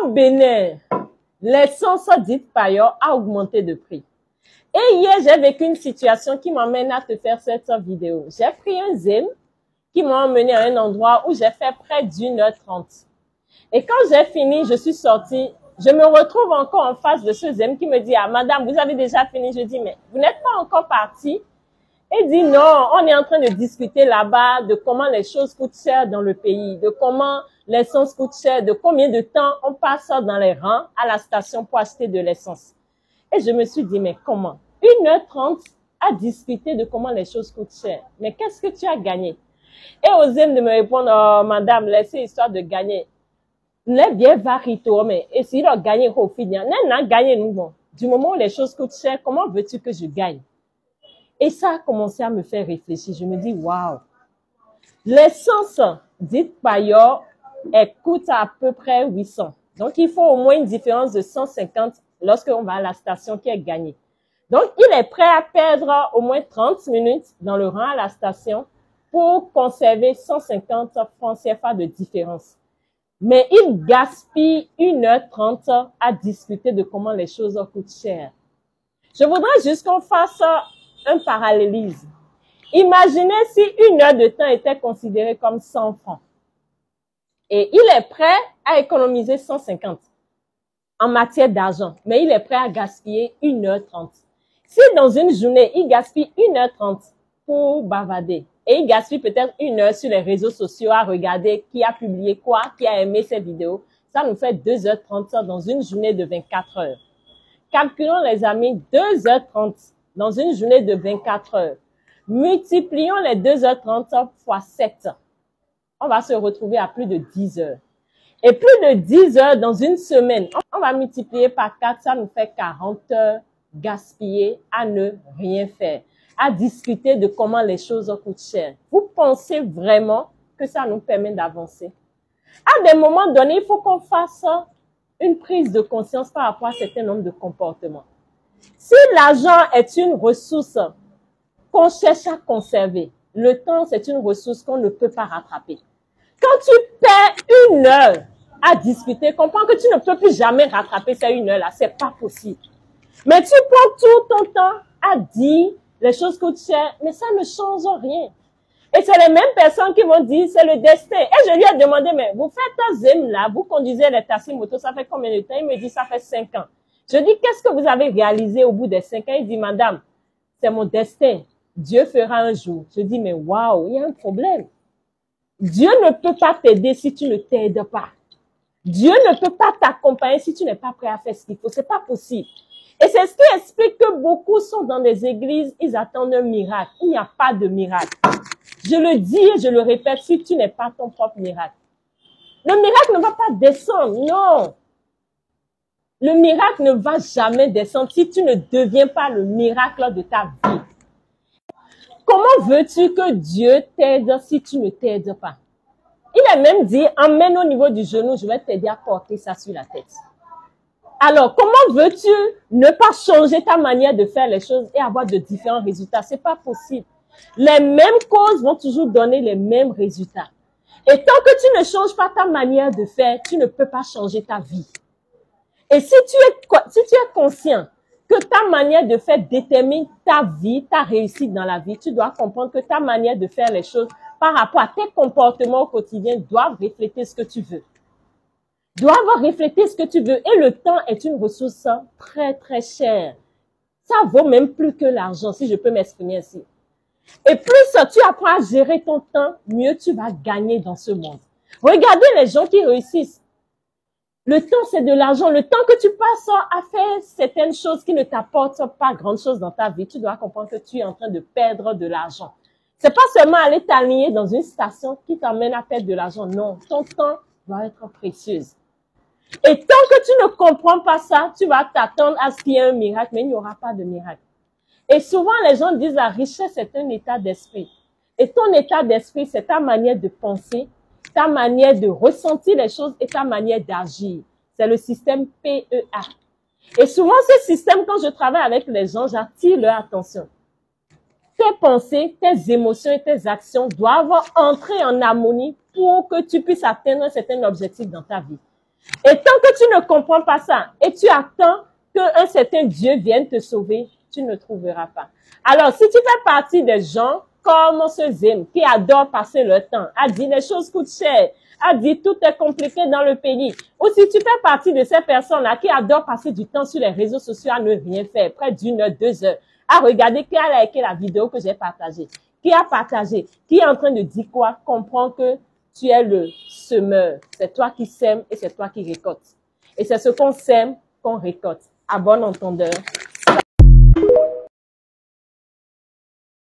Au Bénin, l'essence dite paillot a augmenté de prix. Et hier, j'ai vécu une situation qui m'emmène à te faire cette vidéo. J'ai pris un Zem qui m'a emmené à un endroit où j'ai fait près d'1h30. Et quand j'ai fini, je suis sortie. Je me retrouve encore en face de ce Zem qui me dit, ah, madame, vous avez déjà fini? Je dis, mais vous n'êtes pas encore partie? Il dit, non, on est en train de discuter là-bas de comment les choses coûtent cher dans le pays, de comment l'essence coûte cher, de combien de temps on passe dans les rangs à la station pour acheter de l'essence. Et je me suis dit, mais comment? 1h30 à discuter de comment les choses coûtent cher. Mais qu'est-ce que tu as gagné? Et osé de me répondre, oh, madame, laissez histoire de gagner. Les bien varito, mais essayer de gagner au final. Non, gagner nous, bon. Du moment où les choses coûtent cher, comment veux-tu que je gagne? Et ça a commencé à me faire réfléchir. Je me dis, waouh, l'essence dite paillot, elle coûte à peu près 800. Donc, il faut au moins une différence de 150 lorsqu'on va à la station qui est gagnée. Donc, il est prêt à perdre au moins 30 minutes dans le rang à la station pour conserver 150 francs CFA de différence. Mais il gaspille 1h30 à discuter de comment les choses coûtent cher. Je voudrais juste qu'on fasse un parallélisme. Imaginez si 1 heure de temps était considérée comme 100 francs. Et il est prêt à économiser 150 en matière d'argent, mais il est prêt à gaspiller 1h30. Si dans une journée, il gaspille 1h30 pour bavarder, et il gaspille peut-être 1 heure sur les réseaux sociaux à regarder qui a publié quoi, qui a aimé ces vidéos, ça nous fait 2h30 dans une journée de 24 heures. Calculons les amis, 2h30 dans une journée de 24 heures. Multiplions les 2h30 fois 7. On va se retrouver à plus de 10 heures. Et plus de 10 heures dans une semaine, on va multiplier par 4, ça nous fait 40 heures gaspillées à ne rien faire, à discuter de comment les choses coûtent cher. Vous pensez vraiment que ça nous permet d'avancer? À des moments donnés, il faut qu'on fasse une prise de conscience par rapport à un certain nombre de comportements. Si l'argent est une ressource qu'on cherche à conserver, le temps, c'est une ressource qu'on ne peut pas rattraper. Quand tu perds 1 heure à discuter, comprends que tu ne peux plus jamais rattraper ces 1 heure-là. C'est pas possible. Mais tu prends tout ton temps à dire les choses coûtent cher, mais ça ne change rien. Et c'est les mêmes personnes qui vont dire c'est le destin. Et je lui ai demandé, mais vous faites un Zem là, vous conduisez les taxis moto, ça fait combien de temps? Il me dit, ça fait 5 ans. Je dis, qu'est-ce que vous avez réalisé au bout des 5 ans? Il dit, madame, c'est mon destin. Dieu fera un jour. Je dis, mais waouh, il y a un problème. Dieu ne peut pas t'aider si tu ne t'aides pas. Dieu ne peut pas t'accompagner si tu n'es pas prêt à faire ce qu'il faut. C'est pas possible. Et c'est ce qui explique que beaucoup sont dans des églises, ils attendent un miracle. Il n'y a pas de miracle. Je le dis et je le répète, si tu n'es pas ton propre miracle. Le miracle ne va pas descendre, non. Le miracle ne va jamais descendre si tu ne deviens pas le miracle de ta vie. Comment veux-tu que Dieu t'aide si tu ne t'aides pas? Il a même dit, emmène au niveau du genou, je vais t'aider à porter ça sur la tête. Alors, comment veux-tu ne pas changer ta manière de faire les choses et avoir de différents résultats? C'est pas possible. Les mêmes causes vont toujours donner les mêmes résultats. Et tant que tu ne changes pas ta manière de faire, tu ne peux pas changer ta vie. Et si tu es conscient que ta manière de faire détermine ta vie, ta réussite dans la vie, tu dois comprendre que ta manière de faire les choses par rapport à tes comportements au quotidien doivent refléter ce que tu veux. Doivent refléter ce que tu veux. Et le temps est une ressource très, très chère. Ça vaut même plus que l'argent, si je peux m'exprimer ainsi. Et plus tu apprends à gérer ton temps, mieux tu vas gagner dans ce monde. Regardez les gens qui réussissent. Le temps, c'est de l'argent. Le temps que tu passes à faire certaines choses qui ne t'apportent pas grand-chose dans ta vie, tu dois comprendre que tu es en train de perdre de l'argent. C'est pas seulement aller t'aligner dans une station qui t'emmène à perdre de l'argent. Non, ton temps doit être précieux. Et tant que tu ne comprends pas ça, tu vas t'attendre à ce qu'il y ait un miracle, mais il n'y aura pas de miracle. Et souvent, les gens disent la richesse, c'est un état d'esprit. Et ton état d'esprit, c'est ta manière de penser, ta manière de ressentir les choses et ta manière d'agir. C'est le système PEA. Et souvent, ce système, quand je travaille avec les gens, j'attire leur attention. Tes pensées, tes émotions et tes actions doivent entrer en harmonie pour que tu puisses atteindre un certain objectif dans ta vie. Et tant que tu ne comprends pas ça et tu attends qu'un certain Dieu vienne te sauver, tu ne trouveras pas. Alors, si tu fais partie des gens comme ce Zim qui adore passer le temps, a dit les choses coûtent cher, a dit tout est compliqué dans le pays, ou si tu fais partie de ces personnes-là qui adorent passer du temps sur les réseaux sociaux à ne rien faire, près d'1 heure, 2 heures, à regarder qui a liké la vidéo que j'ai partagée, qui a partagé, qui est en train de dire quoi, comprends que tu es le semeur. C'est toi qui sèmes et c'est toi qui récoltes. Et c'est ce qu'on sème qu'on récolte. À bon entendeur.